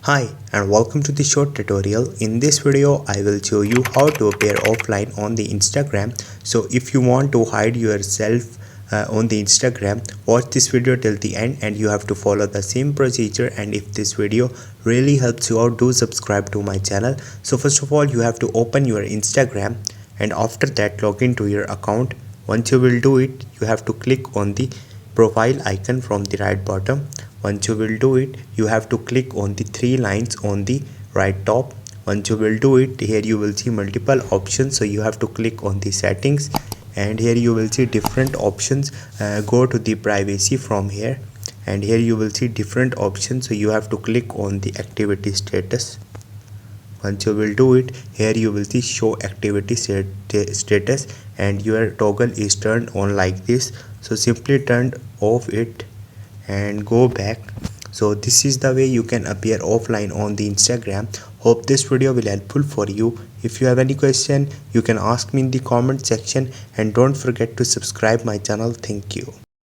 Hi and welcome to the short tutorial. In this video I will show you how to appear offline on the Instagram. So if you want to hide yourself on the Instagram, watch this video till the end and you have to follow the same procedure. And if this video really helps you out, do subscribe to my channel. So first of all, you have to open your Instagram and after that log into your account. Once you will do it, you have to click on the profile icon from the right bottom. Once you will do it, you have to click on the three lines on the right top. Once you will do it, here you will see multiple options, so you have to click on the settings and here you will see different options. Go to the privacy from here and here you will see different options, so you have to click on the activity status. Once you will do it, here you will see show activity status and your toggle is turned on like this. So simply turn off it and go back. So this is the way you can appear offline on the Instagram. Hope this video will helpful for you. If you have any question, you can ask me in the comment section and don't forget to subscribe my channel. Thank you.